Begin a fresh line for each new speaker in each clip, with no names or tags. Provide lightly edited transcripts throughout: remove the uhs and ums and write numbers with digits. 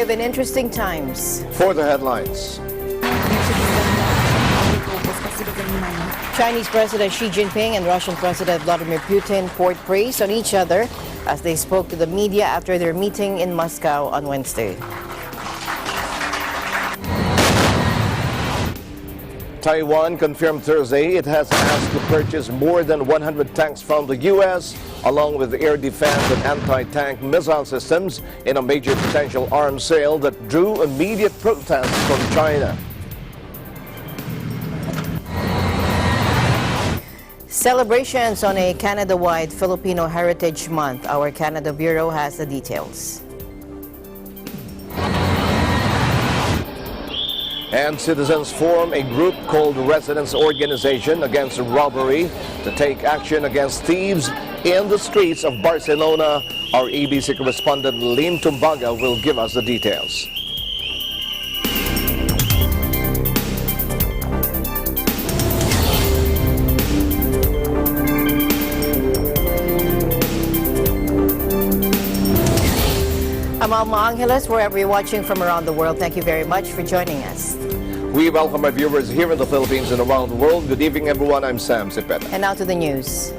live in interesting times.
For the headlines.
Chinese President Xi Jinping and Russian President Vladimir Putin poured praise on each other as they spoke to the media after their meeting in Moscow on Wednesday.
Taiwan confirmed Thursday it has asked to purchase more than 100 tanks from the U.S., along with air defense and anti-tank missile systems, in a major potential arms sale that drew immediate protests from China.
Celebrations on a Canada-wide Filipino Heritage Month. Our Canada Bureau has the details.
And citizens form a group called Residents Organization Against Robbery to take action against thieves in the streets of Barcelona. Our ABC correspondent Lim Tumbaga will give us the details.
I'm Alma Angeles, wherever you're watching from around the world. Thank you very much for joining us.
We welcome our viewers here in the Philippines and around the world. Good evening, everyone. I'm Sam Cepeda.
And now to the news.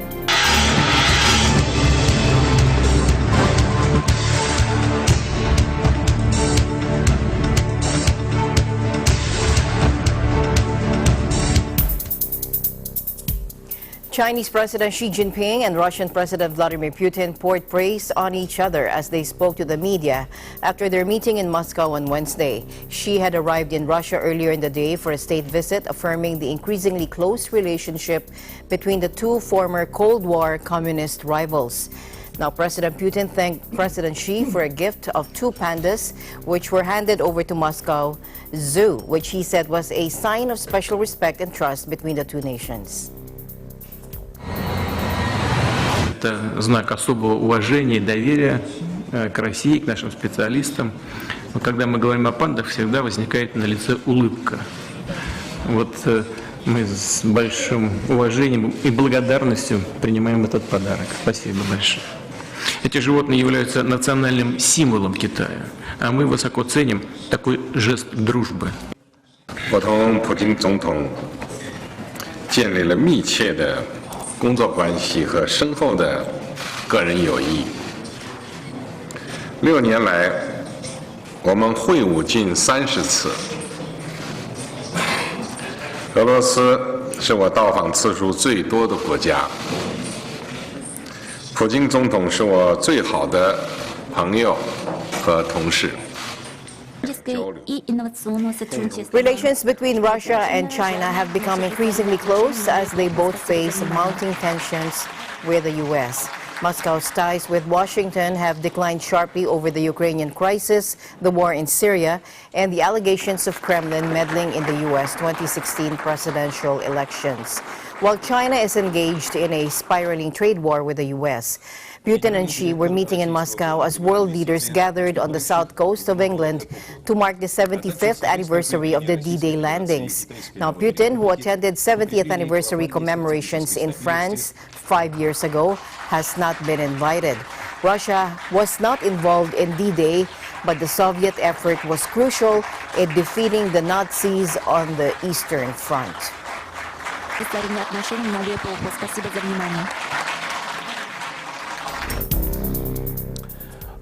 Chinese President Xi Jinping and Russian President Vladimir Putin poured praise on each other as they spoke to the media after their meeting in Moscow on Wednesday. Xi had arrived in Russia earlier in the day for a state visit, affirming the increasingly close relationship between the two former Cold War communist rivals. Now, President Putin thanked President Xi for a gift of 2 pandas, which were handed over to Moscow Zoo, which he said was a sign of special respect and trust between the two nations.
Это знак особого уважения и доверия к России, к нашим специалистам. Но когда мы говорим о пандах, всегда возникает на лице улыбка. Вот мы с большим уважением и благодарностью принимаем этот подарок. Спасибо большое. Эти животные являются национальным символом Китая, а мы высоко ценим такой жест дружбы.
我同普京总统建立了密切的工作关系和深厚的个人友谊。6年来，我们会晤近30次。俄罗斯是我到访次数最多的国家。普京总统是我最好的朋友和同事。
Relations between Russia and China have become increasingly close as they both face mounting tensions with the U.S. Moscow's ties with Washington have declined sharply over the Ukrainian crisis, the war in Syria, and the allegations of Kremlin meddling in the U.S. 2016 presidential elections. While China is engaged in a spiraling trade war with the U.S., Putin and Xi were meeting in Moscow as world leaders gathered on the south coast of England to mark the 75th anniversary of the D-Day landings. Now, Putin, who attended 70th anniversary commemorations in France 5 years ago, has not been invited. Russia was not involved in D-Day, but the Soviet effort was crucial in defeating the Nazis on the Eastern Front.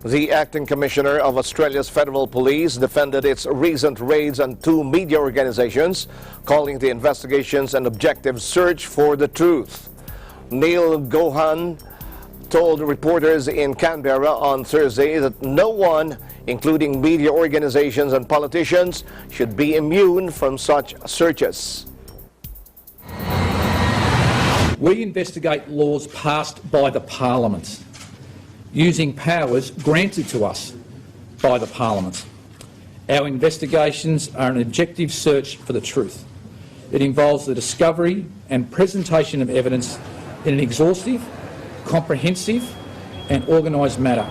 The acting commissioner of Australia's Federal Police defended its recent raids on 2 media organizations, calling the investigations an objective search for the truth. Neil Gohan told reporters in Canberra on Thursday that no one, including media organizations and politicians, should be immune from such searches.
We investigate laws passed by the Parliament, using powers granted to us by the Parliament. Our investigations are an objective search for the truth. It involves the discovery and presentation of evidence in an exhaustive, comprehensive and organised manner.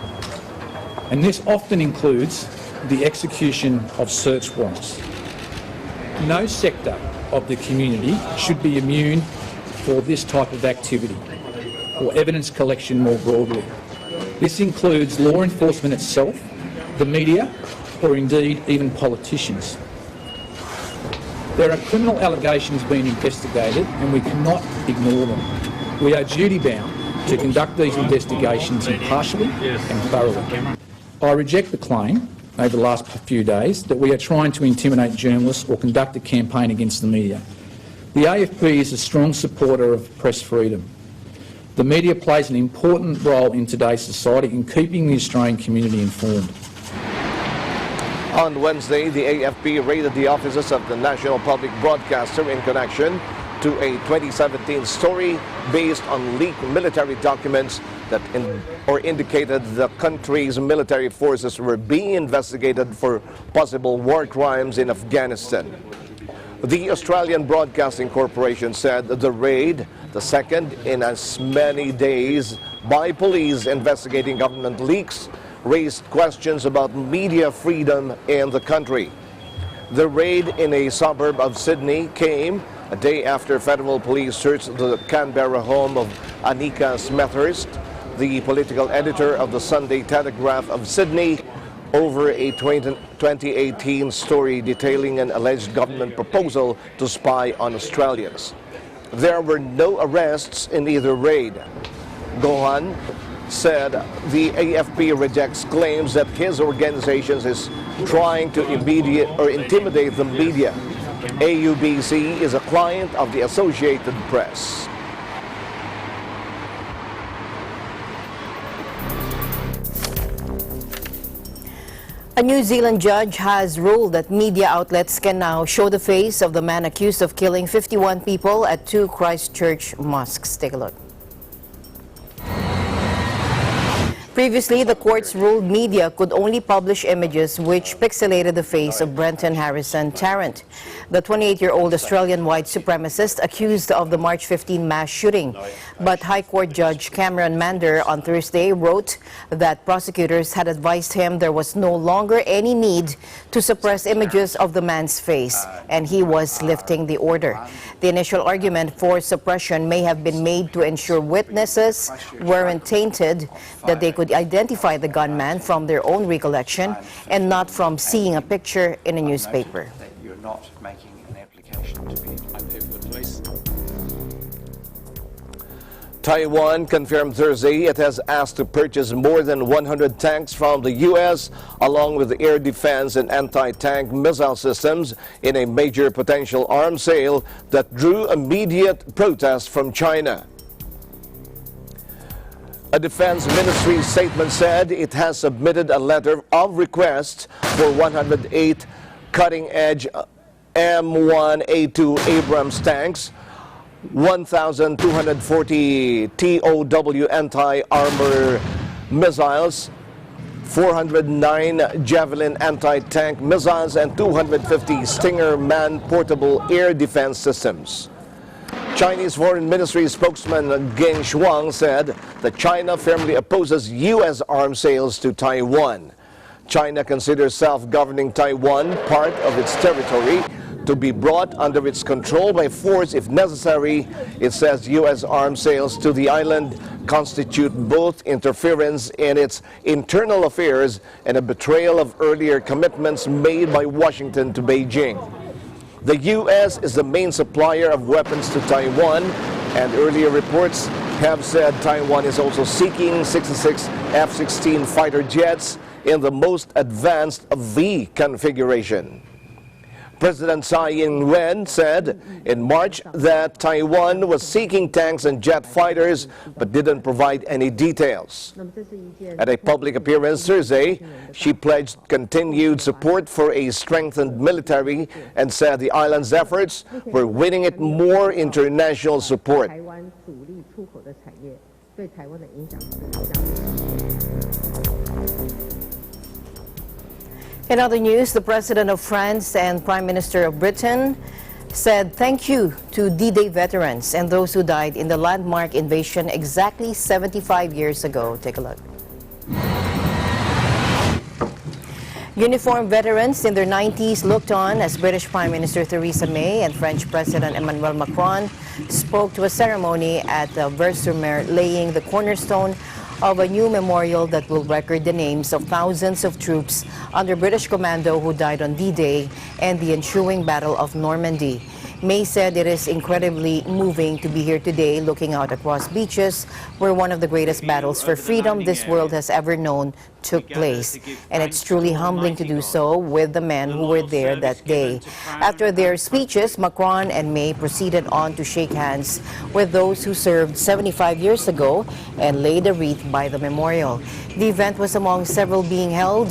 And this often includes the execution of search warrants. No sector of the community should be immune for this type of activity or evidence collection more broadly. This includes law enforcement itself, the media or indeed even politicians. There are criminal allegations being investigated and we cannot ignore them. We are duty-bound to conduct these investigations impartially and thoroughly. I reject the claim over the last few days that we are trying to intimidate journalists or conduct a campaign against the media. The AFP is a strong supporter of press freedom. The media plays an important role in today's society in keeping the Australian community informed.
On Wednesday, the AFP raided the offices of the National Public Broadcaster in connection to a 2017 story based on leaked military documents that indicated the country's military forces were being investigated for possible war crimes in Afghanistan. The Australian Broadcasting Corporation said the raid, the second in as many days by police investigating government leaks, raised questions about media freedom in the country. The raid in a suburb of Sydney came a day after federal police searched the Canberra home of Anika Smethurst, the political editor of the Sunday Telegraph of Sydney, over a 2018 story detailing an alleged government proposal to spy on Australians. There were no arrests in either raid. Gohan said the AFP rejects claims that his organization is trying to intimidate the media. AUBC is a client of the Associated Press.
A New Zealand judge has ruled that media outlets can now show the face of the man accused of killing 51 people at 2 Christchurch mosques. Take a look. Previously, the courts ruled media could only publish images which pixelated the face of Brenton Harrison Tarrant, the 28-year-old Australian white supremacist accused of the March 15 mass shooting. But High Court Judge Cameron Mander on Thursday wrote that prosecutors had advised him there was no longer any need to suppress images of the man's face, and he was lifting the order. The initial argument for suppression may have been made to ensure witnesses weren't tainted, that they could identify the gunman from their own recollection and not from seeing a picture in a newspaper.
That you're not making an application to be the police.
Taiwan confirmed Thursday it has asked to purchase more than 100 tanks from the U.S. along with air defense and anti-tank missile systems in a major potential arms sale that drew immediate protest from China. A Defense Ministry statement said it has submitted a letter of request for 108 cutting-edge M1A2 Abrams tanks, 1,240 TOW anti-armor missiles, 409 Javelin anti-tank missiles, and 250 Stinger man-portable air defense systems. Chinese Foreign Ministry spokesman Geng Shuang said that China firmly opposes U.S. arms sales to Taiwan. China considers self-governing Taiwan part of its territory to be brought under its control by force if necessary. It says U.S. arms sales to the island constitute both interference in its internal affairs and a betrayal of earlier commitments made by Washington to Beijing. The U.S. is the main supplier of weapons to Taiwan, and earlier reports have said Taiwan is also seeking 66 F-16 fighter jets in the most advanced V configuration. President Tsai Ing-wen said in March that Taiwan was seeking tanks and jet fighters but didn't provide any details. At a public appearance Thursday, she pledged continued support for a strengthened military and said the island's efforts were winning it more international support.
In other news, the President of France and Prime Minister of Britain said thank you to D-Day veterans and those who died in the landmark invasion exactly 75 years ago. Take a look. Uniformed veterans in their 90s looked on as British Prime Minister Theresa May and French President Emmanuel Macron spoke to a ceremony at Versailles laying the cornerstone of a new memorial that will record the names of thousands of troops under British commando who died on D-Day and the ensuing Battle of Normandy. May said it is incredibly moving to be here today looking out across beaches where one of the greatest battles for freedom this world has ever known took place. And it's truly humbling to do so with the men who were there that day. After their speeches, Macron and May proceeded on to shake hands with those who served 75 years ago and laid a wreath by the memorial. The event was among several being held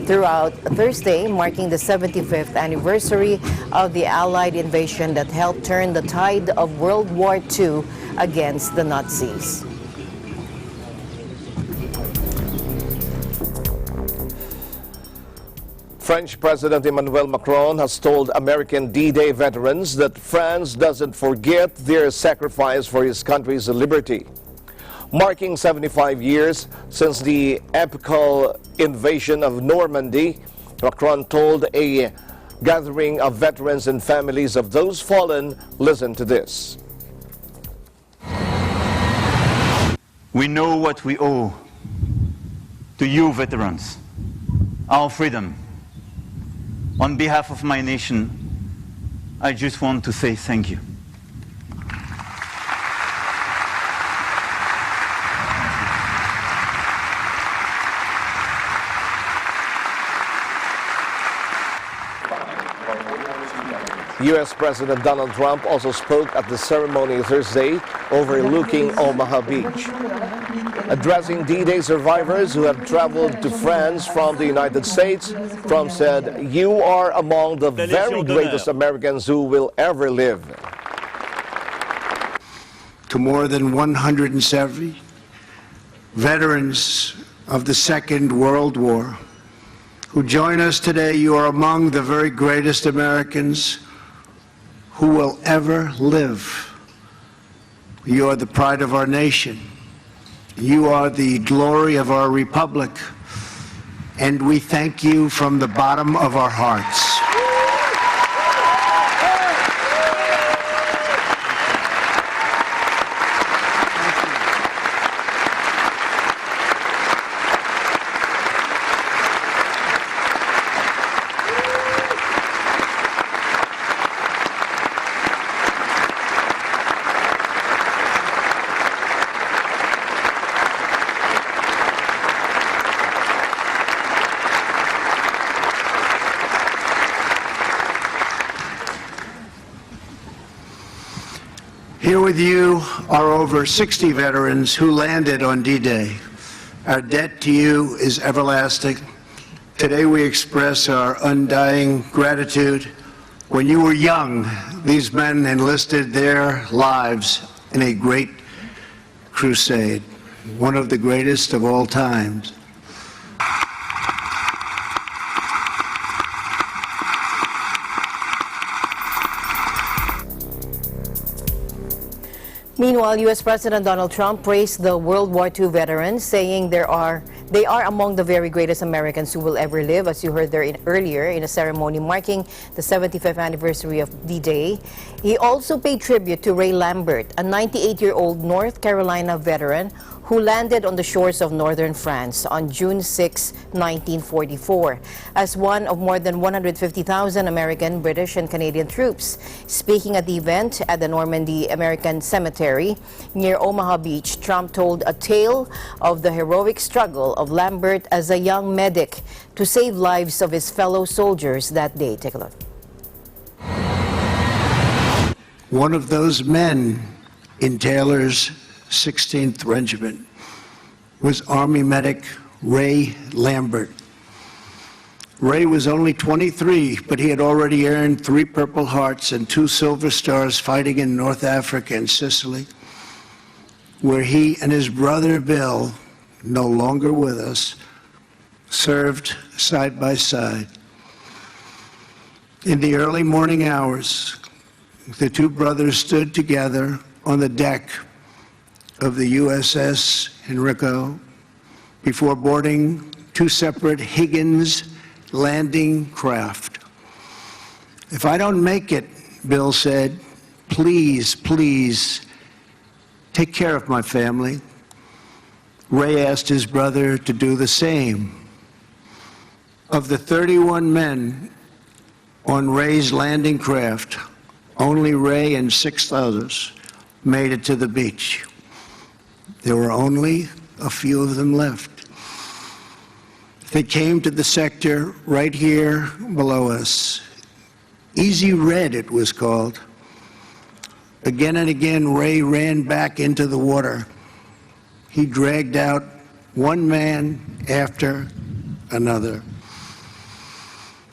throughout Thursday, marking the 75th anniversary of the Allied invasion that helped turn the tide of World War II against the Nazis.
French President Emmanuel Macron has told American D-Day veterans that France doesn't forget their sacrifice for his country's liberty. Marking 75 years since the epical invasion of Normandy, Macron told a gathering of veterans and families of those fallen, listen to this.
We know what we owe to you veterans, our freedom. On behalf of my nation, I just want to say thank you.
U.S. President Donald Trump also spoke at the ceremony Thursday overlooking Omaha Beach. Addressing D-Day survivors who have traveled to France from the United States, Trump said, "You are among the very greatest Americans who will ever live."
To more than 170 veterans of the Second World War who join us today, you are among the very greatest Americans who will ever live. You are the pride of our nation. You are the glory of our republic. And we thank you from the bottom of our hearts. Here with you are over 60 veterans who landed on D-Day. Our debt to you is everlasting. Today we express our undying gratitude. When you were young, these men enlisted their lives in a great crusade, one of the greatest of all times.
Meanwhile, U.S. President Donald Trump praised the World War II veterans, saying they are among the very greatest Americans who will ever live, as you heard there earlier in a ceremony marking the 75th anniversary of D-Day. He also paid tribute to Ray Lambert, a 98-year-old North Carolina veteran who landed on the shores of northern France on June 6, 1944, as one of more than 150,000 American, British, and Canadian troops. Speaking at the event at the Normandy American Cemetery near Omaha Beach, Trump told a tale of the heroic struggle of Lambert as a young medic to save lives of his fellow soldiers that day. Take a look.
One of those men in Taylor's 16th Regiment was Army medic Ray Lambert. Ray was only 23, but he had already earned 3 Purple Hearts and 2 Silver Stars fighting in North Africa and Sicily, where he and his brother Bill, no longer with us, served side by side. In the early morning hours, the 2 brothers stood together on the deck of the USS Henrico before boarding 2 separate Higgins landing craft. "If I don't make it," Bill said, please take care of my family. Ray asked his brother to do the same. Of the 31 men on Ray's landing craft, only Ray and 6 others made it to the beach. There were only a few of them left. They came to the sector right here below us. Easy Red, it was called. Again and again, Ray ran back into the water. He dragged out one man after another.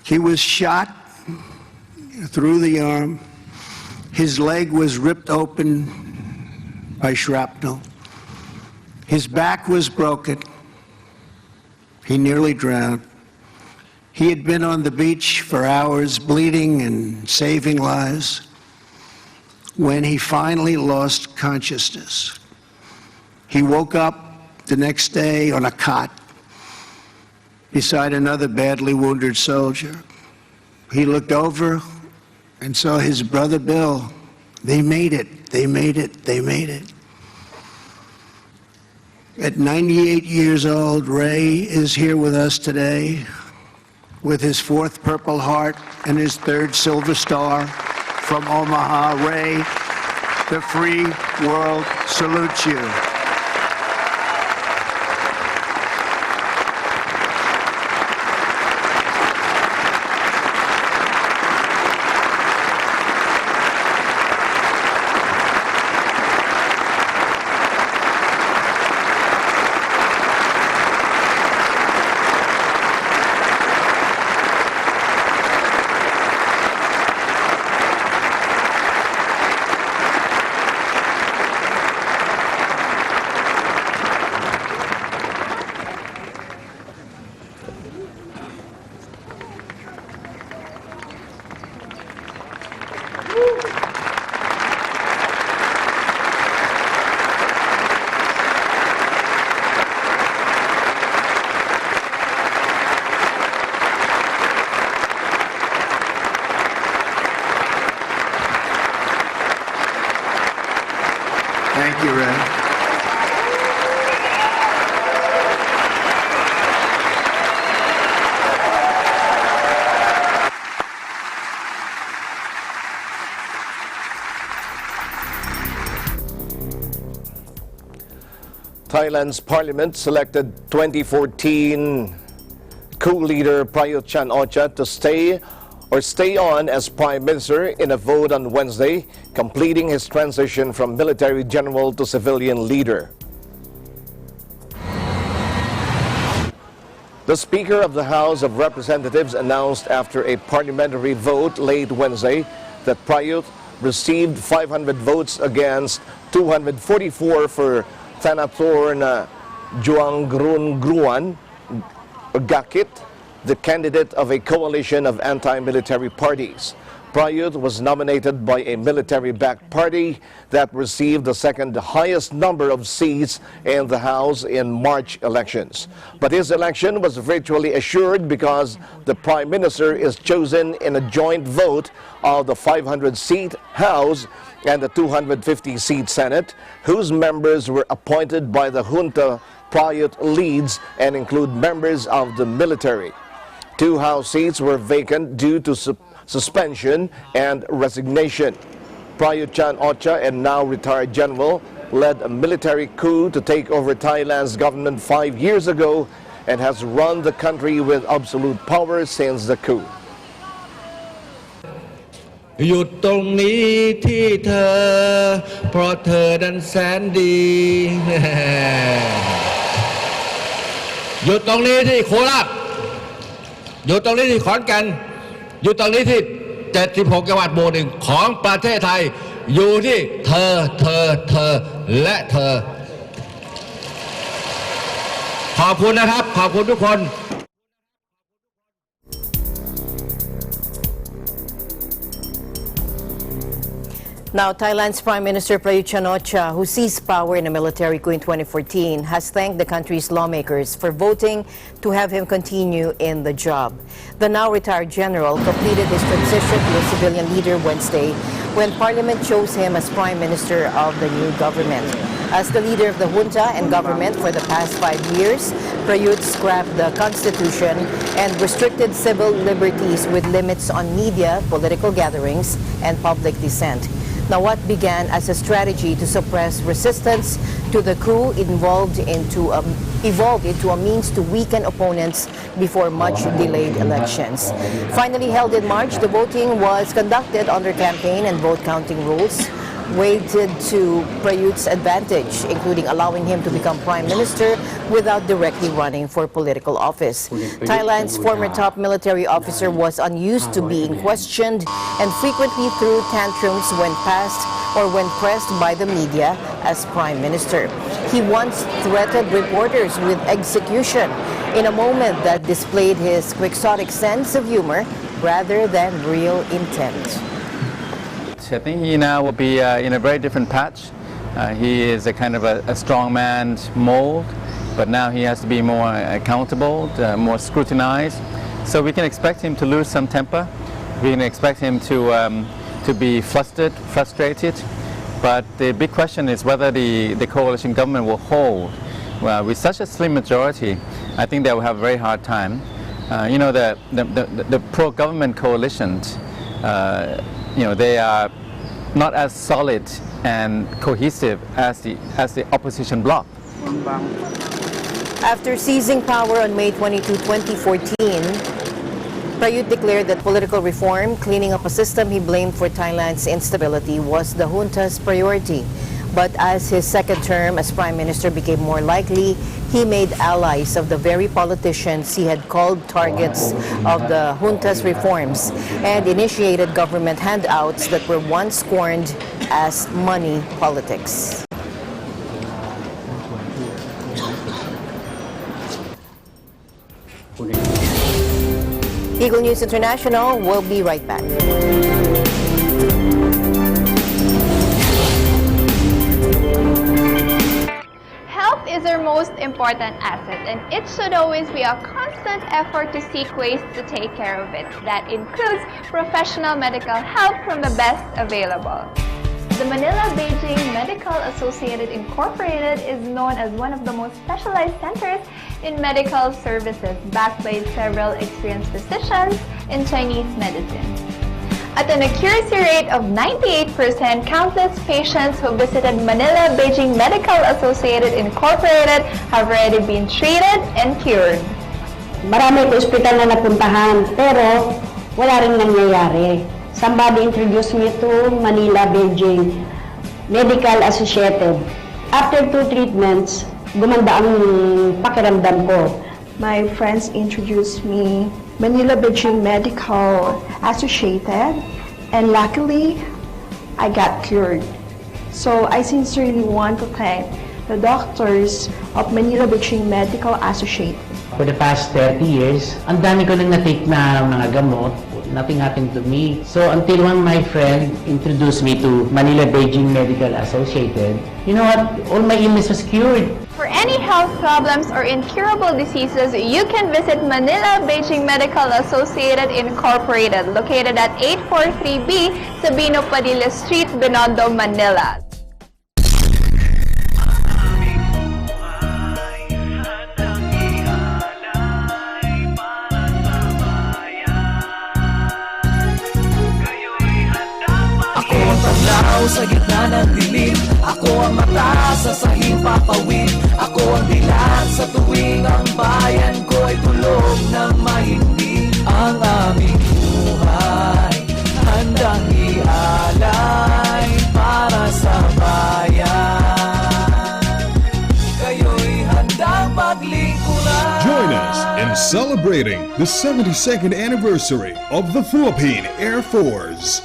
He was shot through the arm. His leg was ripped open by shrapnel. His back was broken. He nearly drowned. He had been on the beach for hours, bleeding and saving lives, when he finally lost consciousness. He woke up the next day on a cot beside another badly wounded soldier. He looked over and saw his brother Bill. They made it, they made it, they made it. At 98 years old, Ray is here with us today with his 4th Purple Heart and his 3rd Silver Star from Omaha. Ray, the free world salutes you. Thank you, Ray.
Thailand's parliament selected 2014 coup leader Prayut Chan-o-cha to stay on as prime minister in a vote on Wednesday, completing his transition from military general to civilian leader. The Speaker of the House of Representatives announced after a parliamentary vote late Wednesday that Prayut received 500 votes against 244 for Thanathorn Juangrungruan Gakit, the candidate of a coalition of anti-military parties. Prayut was nominated by a military-backed party that received the second highest number of seats in the House in March elections. But his election was virtually assured because the Prime Minister is chosen in a joint vote of the 500-seat House and the 250-seat Senate, whose members were appointed by the junta Prayut leads and include members of the military. 2 House seats were vacant due to suspension and resignation. Prayut Chan-o-cha, a now retired general, led a military coup to take over Thailand's government 5 years ago and has run the country with absolute power since the coup.
หยุดตรงนี้ที่เธอเพราะเธอนั้นแสนดีหยุดตรงนี้ที่โคราชหยุดตรงนี้ที่ขอนแก่นหยุดตรงนี้ที่76จังหวัดหมู่1ของประเทศไทยอยู่ที่เธอและเธอขอบคุณนะครับขอบคุณทุกคน
Now, Thailand's Prime Minister Prayut Chan-o-cha, who seized power in a military coup in 2014, has thanked the country's lawmakers for voting to have him continue in the job. The now retired general completed his transition to a civilian leader Wednesday when Parliament chose him as Prime Minister of the new government. As the leader of the junta and government for the past 5 years, Prayut scrapped the constitution and restricted civil liberties with limits on media, political gatherings, and public dissent. Now, what began as a strategy to suppress resistance to the coup evolved into a means to weaken opponents before much delayed elections. Finally held in March, the voting was conducted under campaign and vote counting rules, weighted to Prayut's advantage, including allowing him to become prime minister without directly running for political office. Thailand's former top military officer was unused to being questioned and frequently threw tantrums when pressed by the media as prime minister. He once threatened reporters with execution in a moment that displayed his quixotic sense of humor rather than real intent.
I think he now will be in a very different patch. He is a kind of a strong man's mold, but now he has to be more accountable, more scrutinized. So we can expect him to lose some temper. We can expect him to be frustrated. But the big question is whether the coalition government will hold. Well, with such a slim majority, I think they will have a very hard time. The pro-government coalitions, they are not as solid and cohesive as the opposition bloc.
After seizing power on May 22, 2014, Prayut declared that political reform, cleaning up a system he blamed for Thailand's instability, was the junta's priority. But as his second term as prime minister became more likely, he made allies of the very politicians he had called targets of the junta's reforms and initiated government handouts that were once scorned as money politics. Eagle News International will be right back.
Is our most important asset, and it should always be a constant effort to seek ways to take care of it. That includes professional medical help from the best available. The Manila-Beijing Medical Associated Incorporated is known as one of the most specialized centers in medical services, backed by several experienced physicians in Chinese medicine. At an accuracy rate of 98%, countless patients who visited Manila-Beijing Medical Associated Incorporated have already been treated and cured.
Marami ko ospital na napuntahan, pero wala rin nangyayari. Somebody introduced me to Manila-Beijing Medical Associated. After 2 treatments, gumanda ang pakiramdam ko.
My friends introduced me Manila-Beijing Medical Associated, and luckily, I got cured. So I sincerely want to thank the doctors of Manila-Beijing Medical Associated.
For the past 30 years, ang dami ko nang na-take na mga gamot. Nothing happened to me. So until one my friend introduced me to Manila-Beijing Medical Associated, you know what? All my illness was cured.
For any health problems or incurable diseases, you can visit Manila-Beijing Medical Associated Incorporated, located at 843B Sabino Padilla Street, Binondo, Manila.
Sa gitna ng dilim, ako ang mata sa sahing papawid. Ako ang dilat sa tuwing ang bayan ko ay tulog ng mahimbing. Ang aming buhay handang ialay para sa bayan. Kayo'y handang paglingkuran.
Join us in celebrating the 72nd anniversary of the Philippine Air Force.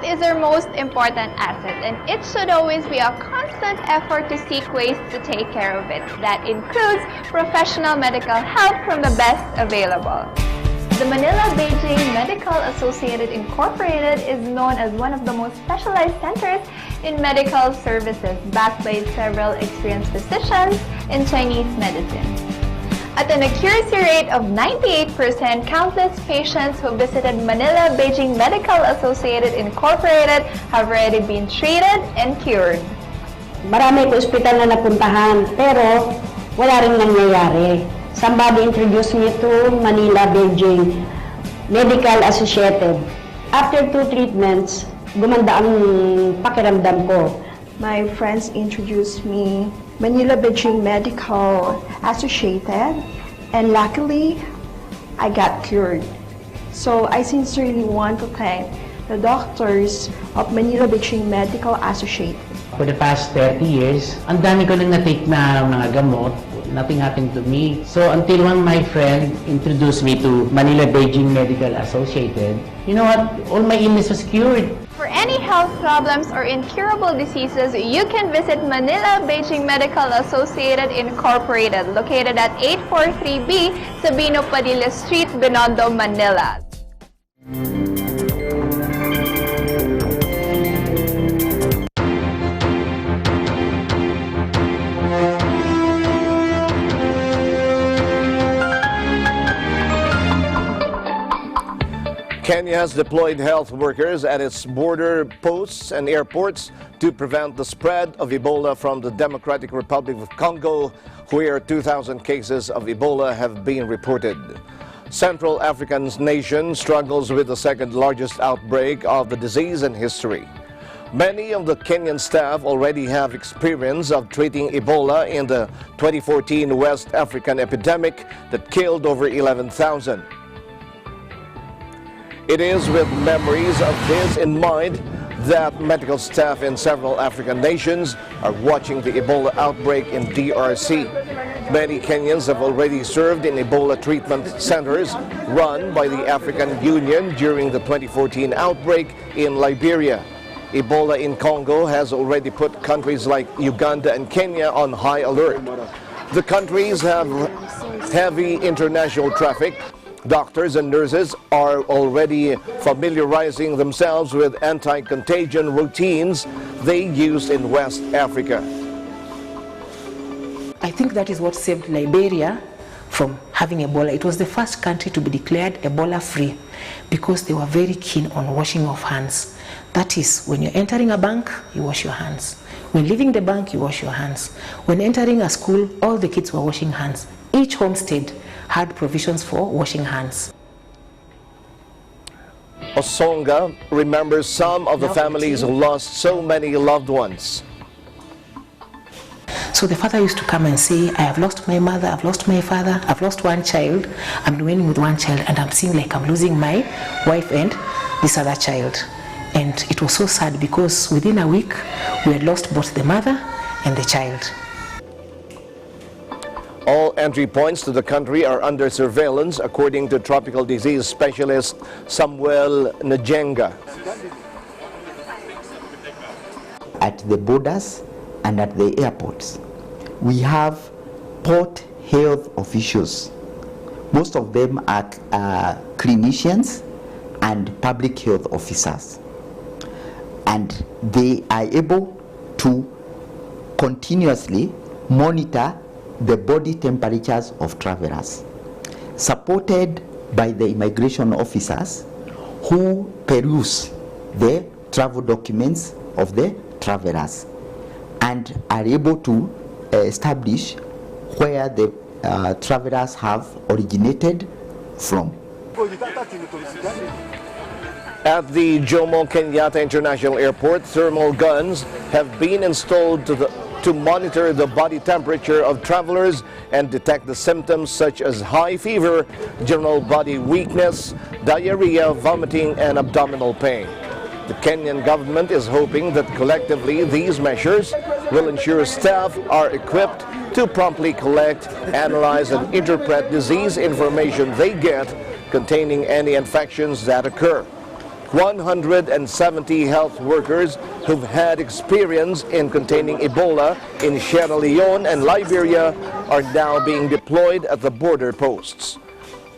Is our most important asset, and it should always be a constant effort to seek ways to take care of it. That includes professional medical help from the best available. The Manila-Beijing Medical Associated Incorporated is known as one of the most specialized centers in medical services, backed by several experienced physicians in Chinese medicine. At an accuracy rate of 98%, countless patients who visited Manila Beijing Medical Associated Incorporated have already been treated and cured.
Marami ko ospital na napuntahan, pero wala rin nangyayari. Somebody introduced me to Manila Beijing Medical Associated. After 2 treatments, gumanda ang pakiramdam ko.
My friends introduced me Manila Beijing Medical Associated, and luckily, I got cured. So I sincerely want to thank the doctors of Manila Beijing Medical Associated.
For the past 30 years, ang dami ko nang na-take na mga gamot. Nothing happened to me. So until one my friend introduced me to Manila Beijing Medical Associated, you know what? All my illness was cured.
For any health problems or incurable diseases, you can visit Manila Beijing Medical Associated Incorporated, located at 843B Sabino Padilla Street, Binondo, Manila.
Kenya has deployed health workers at its border posts and airports to prevent the spread of Ebola from the Democratic Republic of Congo, where 2,000 cases of Ebola have been reported. Central African nation struggles with the second largest outbreak of the disease in history. Many of the Kenyan staff already have experience of treating Ebola in the 2014 West African epidemic that killed over 11,000. It is with memories of this in mind that medical staff in several African nations are watching the Ebola outbreak in DRC. Many Kenyans have already served in Ebola treatment centers run by the African Union during the 2014 outbreak in Liberia. Ebola in Congo has already put countries like Uganda and Kenya on high alert. The countries have heavy international traffic. Doctors and nurses are already familiarizing themselves with anti-contagion routines they use in West Africa.
I think that is what saved Liberia from having Ebola. It was the first country to be declared Ebola-free because they were very keen on washing of hands. That is, when you're entering a bank, you wash your hands. When leaving the bank, you wash your hands. When entering a school, all the kids were washing hands. Each homestead had provisions for washing hands.
Osonga remembers some of the families who lost so many loved ones.
So the father used to come and say, I have lost my mother, I've lost my father, I've lost one child, I'm remaining with one child, and I'm seeing like I'm losing my wife and this other child. And it was so sad because within a week, we had lost both the mother and the child.
All entry points to the country are under surveillance, according to tropical disease specialist Samuel Njenga.
At the borders and at the airports, we have port health officials. Most of them are clinicians and public health officers. And they are able to continuously monitor the body temperatures of travelers, supported by the immigration officers who peruse the travel documents of the travelers and are able to establish where the travelers have originated from.
At the Jomo Kenyatta International Airport, thermal guns have been installed to monitor the body temperature of travelers and detect the symptoms such as high fever, general body weakness, diarrhea, vomiting, and abdominal pain. The Kenyan government is hoping that collectively these measures will ensure staff are equipped to promptly collect, analyze, and interpret disease information they get containing any infections that occur. 170 health workers who've had experience in containing Ebola in Sierra Leone and Liberia are now being deployed at the border posts.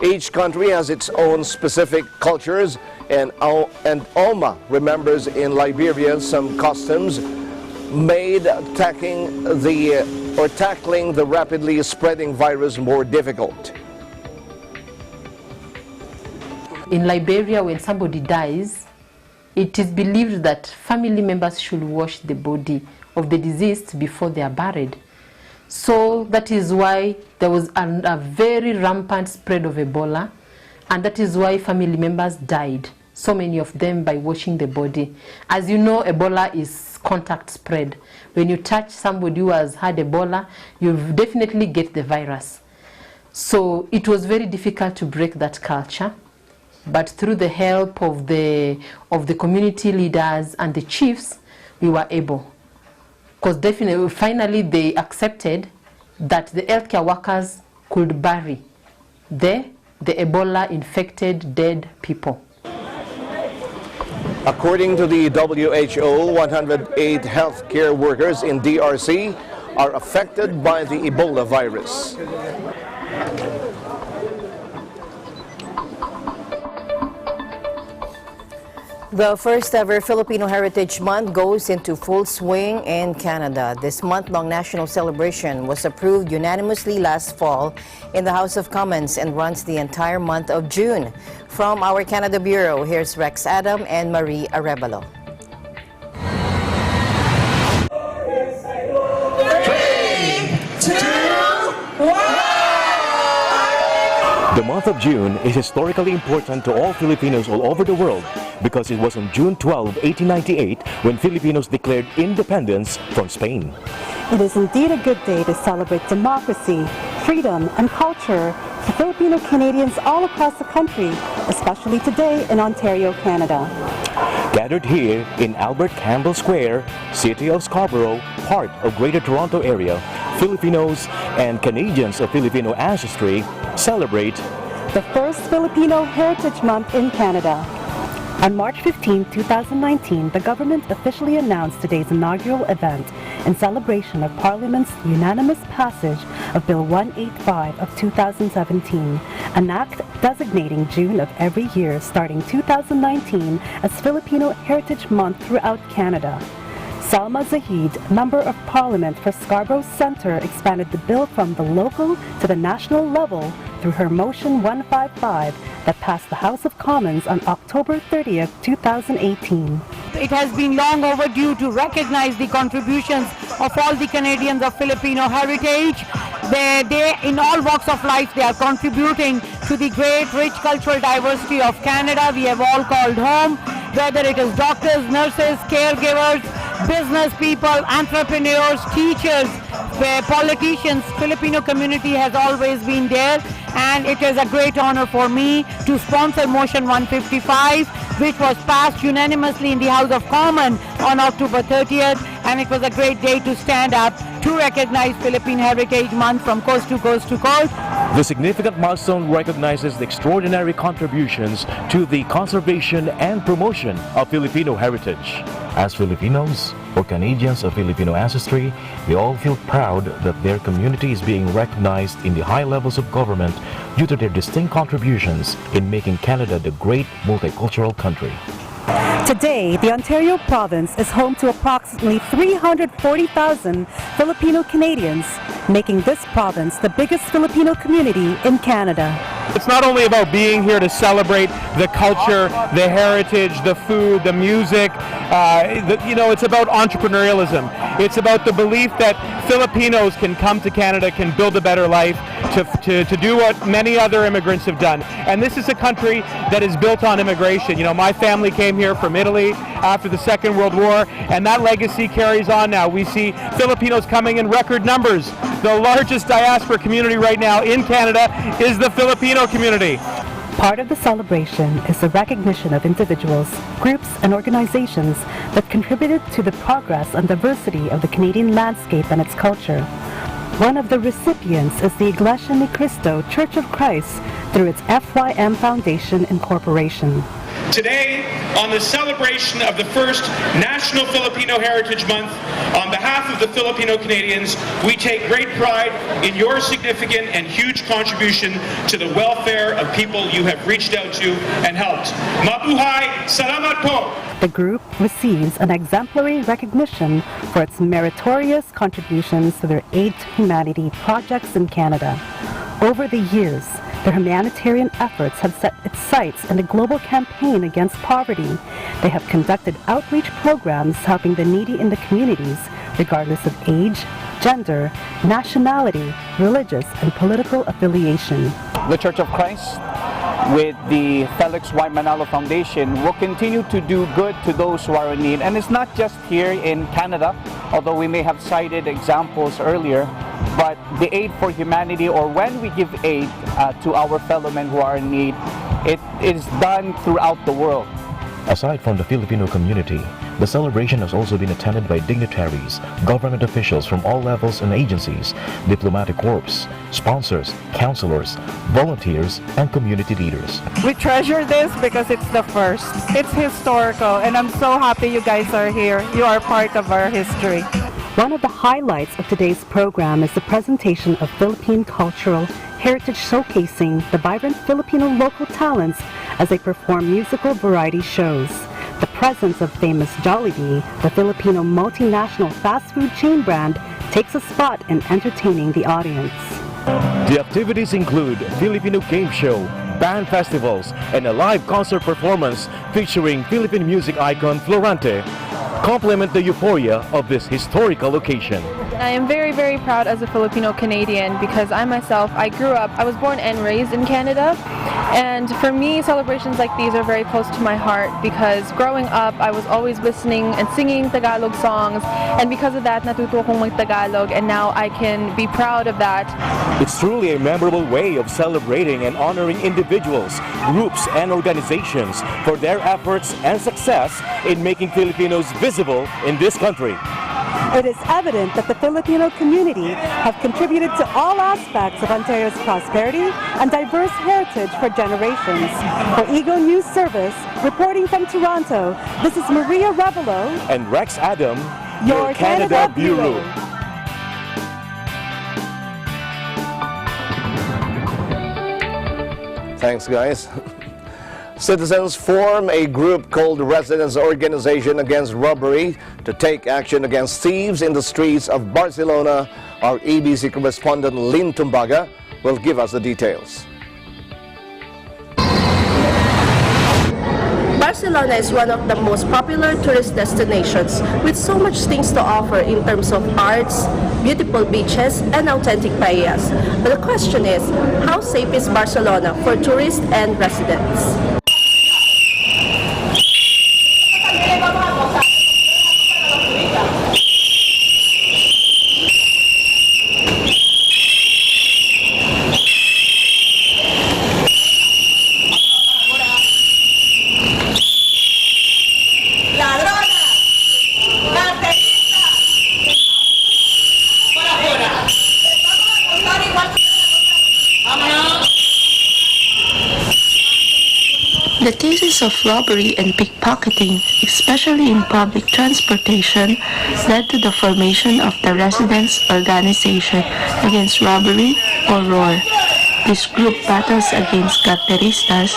Each country has its own specific cultures, and Alma remembers in Liberia some customs made attacking the or tackling the rapidly spreading virus more difficult?
In Liberia, when somebody dies, it is believed that family members should wash the body of the deceased before they are buried. So that is why there was a very rampant spread of Ebola, and that is why family members died, so many of them, by washing the body. As you know, Ebola is contact spread. When you touch somebody who has had Ebola, you definitely get the virus. So it was very difficult to break that culture. But through the help of the community leaders and the chiefs, we were able. Because definitely, finally, they accepted that the healthcare workers could bury the Ebola-infected dead people.
According to the WHO, 108 healthcare workers in DRC are affected by the Ebola virus.
The first ever Filipino Heritage Month goes into full swing in Canada. This month-long national celebration was approved unanimously last fall in the House of Commons and runs the entire month of June. From our Canada Bureau, here's Rex Adam and Marie Arevalo.
The month of June is historically important to all Filipinos all over the world because it was on June 12, 1898 when Filipinos declared independence from Spain.
It is indeed a good day to celebrate democracy, freedom, and culture for Filipino Canadians all across the country, especially today in Ontario, Canada.
Gathered here in Albert Campbell Square, City of Scarborough, part of Greater Toronto Area, Filipinos and Canadians of Filipino ancestry celebrate
the first Filipino Heritage Month in Canada. On March 15, 2019, the government officially announced today's inaugural event in celebration of Parliament's unanimous passage of Bill 185 of 2017, an act designating June of every year starting 2019 as Filipino Heritage Month throughout Canada. Salma Zahid, Member of Parliament for Scarborough Centre, expanded the bill from the local to the national level through her Motion 155 that passed the House of Commons on October 30th, 2018.
It has been long overdue to recognize the contributions of all the Canadians of Filipino heritage. They, in all walks of life, they are contributing to the great, rich cultural diversity of Canada we have all called home, whether it is doctors, nurses, caregivers, business people, entrepreneurs, teachers, politicians. Filipino community has always been there, and it is a great honor for me to sponsor Motion 155, which was passed unanimously in the House of Commons on October 30th, and it was a great day to stand up to recognize Philippine Heritage Month from coast to coast to coast.
The significant milestone recognizes the extraordinary contributions to the conservation and promotion of Filipino heritage. As Filipinos or Canadians of Filipino ancestry, they all feel proud that their community is being recognized in the high levels of government due to their distinct contributions in making Canada the great multicultural country.
Today, the Ontario province is home to approximately 340,000 Filipino Canadians, making this province the biggest Filipino community in Canada.
It's not only about being here to celebrate the culture, the heritage, the food, the music. It's about entrepreneurialism. It's about the belief that Filipinos can come to Canada, can build a better life, to do what many other immigrants have done. And this is a country that is built on immigration. My family came here from Italy after the Second World War, and that legacy carries on now. We see Filipinos coming in record numbers. The largest diaspora community right now in Canada is the Filipino community.
Part of the celebration is the recognition of individuals, groups, and organizations that contributed to the progress and diversity of the Canadian landscape and its culture. One of the recipients is the Iglesia ni Cristo Church of Christ, through its FYM Foundation Incorporation.
Today, on the celebration of the first National Filipino Heritage Month, on behalf of the Filipino Canadians, we take great pride in your significant and huge contribution to the welfare of people you have reached out to and helped. Mabuhay! Salamat po!
The group receives an exemplary recognition for its meritorious contributions to their aid to humanity projects in Canada. Over the years, their humanitarian efforts have set its sights in a global campaign against poverty. They have conducted outreach programs helping the needy in the communities, regardless of age, gender, nationality, religious, and political affiliation.
The Church of Christ, with the Felix Y. Manalo Foundation, will continue to do good to those who are in need. And it's not just here in Canada, although we may have cited examples earlier, but the aid for humanity, or when we give aid to our fellow men who are in need, it is done throughout the world.
Aside from the Filipino community, the celebration has also been attended by dignitaries, government officials from all levels and agencies, diplomatic corps, sponsors, counselors, volunteers, and community leaders.
We treasure this because it's the first. It's historical, and I'm so happy you guys are here. You are part of our history.
One of the highlights of today's program is the presentation of Philippine cultural heritage, showcasing the vibrant Filipino local talents as they perform musical variety shows. The presence of famous Jollibee, the Filipino multinational fast food chain brand, takes a spot in entertaining the audience.
The activities include Filipino game show, band festivals, and a live concert performance featuring Philippine music icon Florante, complement the euphoria of this historical occasion.
I am very, very proud as a Filipino Canadian because I was born and raised in Canada, and for me celebrations like these are very close to my heart because growing up I was always listening and singing Tagalog songs, and because of that natuto kong mag-Tagalog, and now I can be proud of that.
It's truly a memorable way of celebrating and honoring individuals, groups, and organizations for their efforts and success in making Filipinos visible in this country.
It is evident that the Filipino community have contributed to all aspects of Ontario's prosperity and diverse heritage for generations. For Ego News Service, reporting from Toronto, this is Maria Revelo
and Rex Adam,
your Canada Bureau.
Thanks, guys. Citizens form a group called Residents Organization Against Robbery to take action against thieves in the streets of Barcelona. Our ABC correspondent Lynn Tumbaga will give us the details.
Barcelona is one of the most popular tourist destinations with so much things to offer in terms of arts, beautiful beaches, and authentic paellas. But the question is, how safe is Barcelona for tourists and residents?
The cases of robbery and pickpocketing, especially in public transportation, led to the formation of the Residents Organization Against Robbery, or ROR. This group battles against carteristas,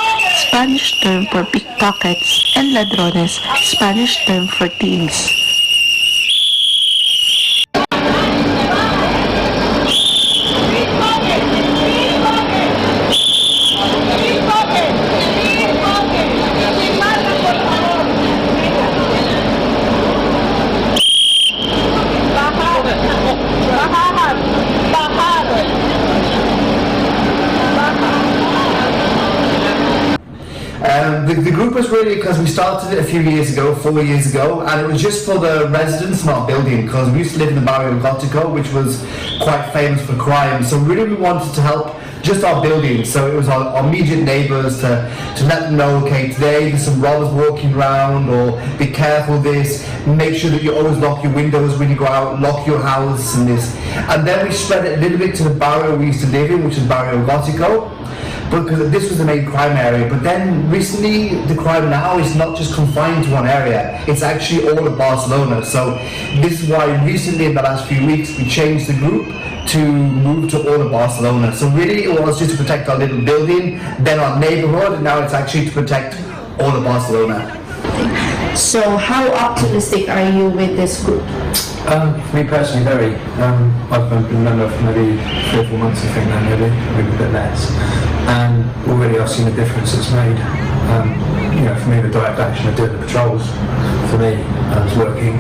Spanish term for pickpockets, and ladrones, Spanish term for thieves.
The group was really because we started it a few years ago, 4 years ago, and it was just for the residents in our building because we used to live in the Barrio Gótico, which was quite famous for crime. So really we wanted to help just our building. So it was our immediate neighbours to let them know, okay, today there's some robbers walking around, or be careful of this, make sure that you always lock your windows when you go out, lock your house and this. And then we spread it a little bit to the barrio we used to live in, which is Barrio Gótico. because this was the main crime area. But then recently, the crime now is not just confined to one area, it's actually all of Barcelona. So this is why recently in the last few weeks we changed the group to move to all of Barcelona. So really it was just to protect our little building, then our neighborhood, and now it's actually to protect all of Barcelona.
So how optimistic are you with this group?
For me personally, very. I've been a member for maybe 3 or 4 months, I think now, maybe a bit less. And already I've seen the difference it's made. For me, the direct action of doing the patrols, for me, is working.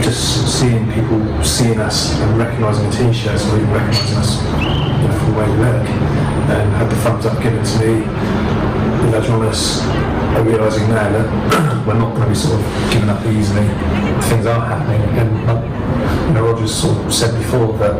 Just seeing people seeing us and recognising the t-shirts or even recognising us for the way we look, and had the thumbs up given to me. The journalists are realising now that we're not going to be sort of giving up easily. Things are happening, and Roger's sort of said before that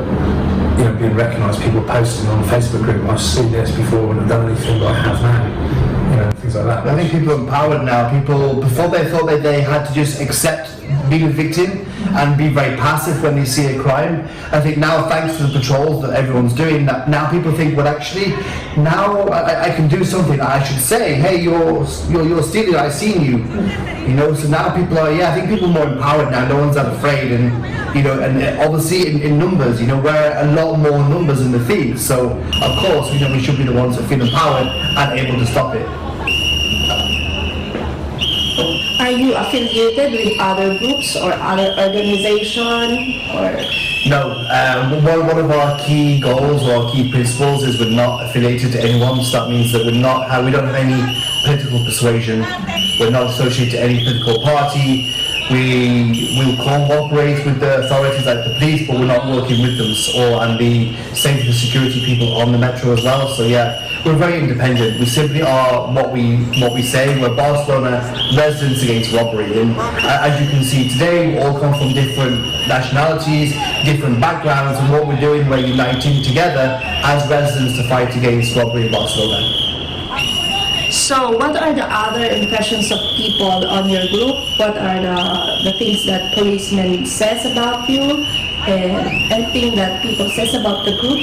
being recognised, people posting on the Facebook group, I've seen this before and I've done anything, but I have now. Things like that.
I think people are empowered now. People, before they thought that they had to just accept being a victim and be very passive when they see a crime. I think now, thanks to the patrols that everyone's doing, that now people think, well, actually, now I can do something. I should say, hey, you're stealing. I've seen you. So now people are. I think people are more empowered now. No one's that afraid, and and obviously in numbers, we're a lot more numbers than the thieves. So of course, we should be the ones that feel empowered and able to stop it.
Are you affiliated with other groups or other organizations?
No. One of our key goals or our key principles is we're not affiliated to anyone. So that means that we don't have any political persuasion. We're not associated to any political party. We will cooperate with the authorities like the police, but we're not working with them, and the safety and security people on the metro as well. So we're very independent. We simply are what we say. We're Barcelona residents against robbery, and as you can see today, we all come from different nationalities, different backgrounds, and what we're doing, we're uniting together as residents to fight against robbery in Barcelona.
So what are the other impressions of people on your group? What are the things that policemen says about you? Anything that people says about the group?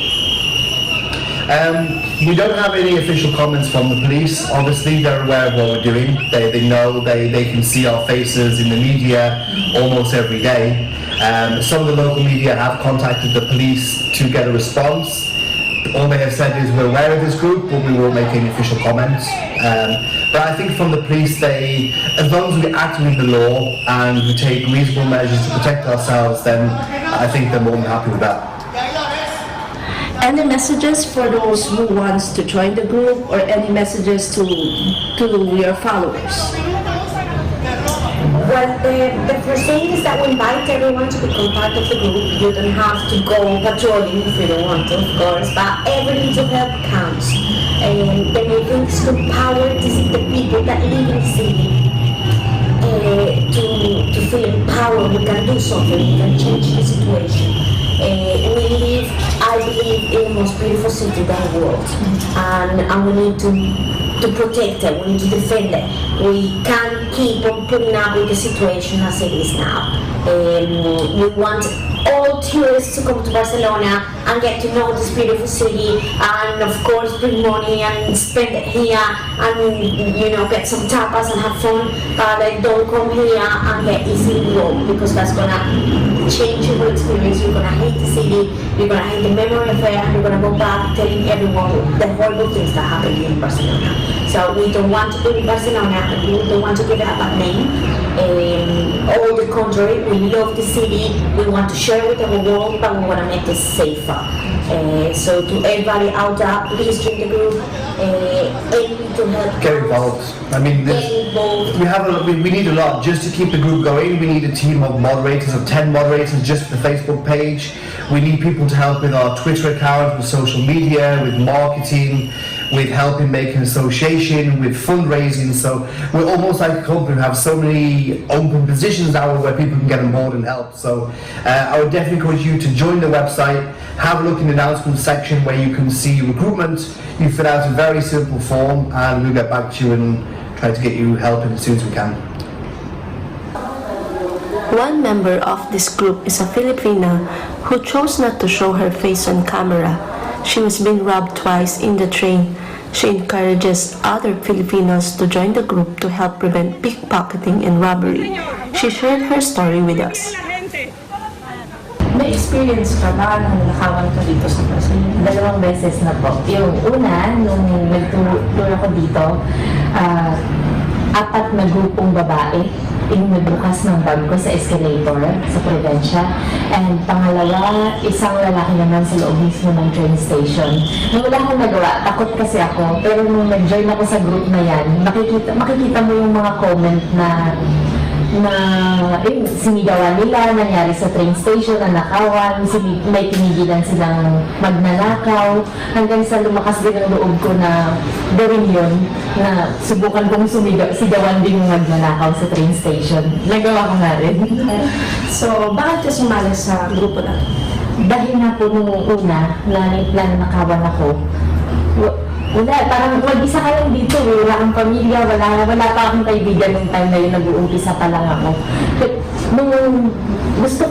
We don't have any official comments from the police. Obviously, they're aware of what we're doing. They know, they can see our faces in the media almost every day. Some of the local media have contacted the police to get a response. All they have said is we're aware of this group, but we won't make any official comments. But I think from the police, as long as we act within the law and we take reasonable measures to protect ourselves, then I think they're more than happy with that.
Any messages for those who wants to join the group, or any messages to your followers?
Well, the first thing is that we invite everyone to become part of the group. You don't have to go patrolling if you don't want to, of course, but every little help counts. And the main thing is to empower the people that live in the city to feel empowered. We can do something, we can change the situation. We live, I believe, in the most beautiful city in the world, and we need to protect it, we need to defend it. We can't keep on putting up with the situation as it is now. We want all tourists to come to Barcelona and get to know this beautiful city, and of course bring money and spend it here, and get some tapas and have fun, but don't come here and get easily wrong, because that's gonna change your experience. You're gonna hate the city, you're gonna hate the memory of it, and you're gonna go back telling everyone the horrible things that happen here in Barcelona. So we don't want to be in Barcelona, and we don't want to give it a bad name. All the contrary, we love the city, we want to share with the whole world, but we want to make it safer. So to everybody out there, please join the group, aim to help.
Get involved. I mean, we need a lot just to keep the group going. We need a team of moderators, of 10 moderators just for the Facebook page. We need people to help with our Twitter account, with social media, with marketing, with helping make an association, with fundraising. So we're almost like a company. We have so many open positions now where people can get on board and help. So I would definitely encourage you to join the website, have a look in the announcement section where you can see recruitment. You fill out a very simple form, and we'll get back to you and try to get you help as soon as we can.
One member of this group is a Filipino who chose not to show her face on camera.
she was being robbed twice in the train. She encourages other Filipinos to join the group to help prevent pickpocketing and robbery. She shared her story with us.
May experience ka ba nang nakawan ka dito sa Barcelona? 2 beses na po. Yung una, nung nag-tour ako dito, 4 na grupong babae yung nagbukas ng bag ko sa escalator sa Provincia. And pangalawa, isang lalaki naman sa loob mismo ng train station. Nung wala akong nagawa, takot kasi ako. Pero nung nag-join ako sa group na yan, makikita mo yung mga comment na sinigawan nila, nangyari sa train station, na nakawan, may tinigilan silang magnanakaw, hanggang sa lumakas din ang loob ko na gawin yun, na subukan kong sigawan din yung magnanakaw sa train station. Nagawa ko nga rin.
So, bakit ka sumali sa grupo na?
Dahil na po nung una, na nakawan ako, wala, parang mag-isa ka lang dito, wala kang pamilya, wala pa akong kaibigan nung time na yun, nag-uumpisa pa lang ako. Nung gusto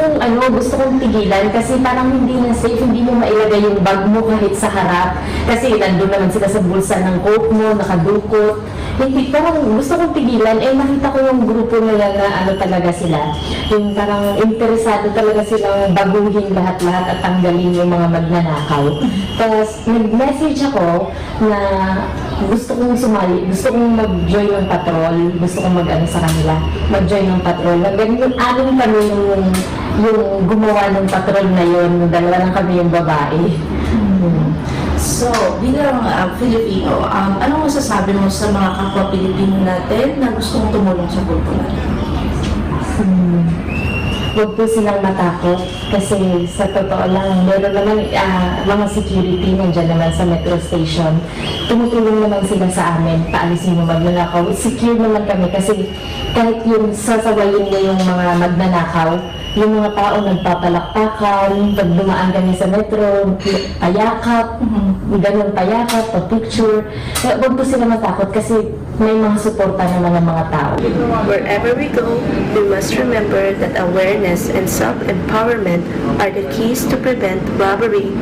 kong tigilan kasi parang hindi na safe, hindi mo mailagay yung bag mo kahit sa harap. Kasi nandun naman sila sa bulsa ng coat mo, nakadukot. Hindi, parang gusto kong tigilan, nakita ko yung grupo nila na talaga sila. Yung parang interesado talaga silang baguhin lahat-lahat at tanggalin yung mga magnanakaw. Tapos nag-message ako na gusto kong sumali, gusto kong mag-join ng patrol, gusto kong sa kanila, mag-join ng patrol. Hanggang yung 6 kami yung gumawa ng patrol na yun, 2 lang kami yung babae.
So, bilang Filipino, anong masasabi mo sa mga kapwa Pilipino natin na gustong tumulong sa grupo natin?
Huwag po silang matakot kasi sa totoo lang, meron naman mga security nandiyan naman sa metro station. Tumutulong naman sila sa amin, paalisin yung magnanakaw. Secure naman kami kasi kahit yung sasawayin niya yung mga magnanakaw, yung mga tao nagpapalakpakan, pag dumaan kami sa metro, payakap, ganun payakap, picture. Huwag po sila matakot kasi may mga suporta naman ng mga tao.
Wherever we go, we must remember that awareness and self-empowerment are the keys to prevent robbery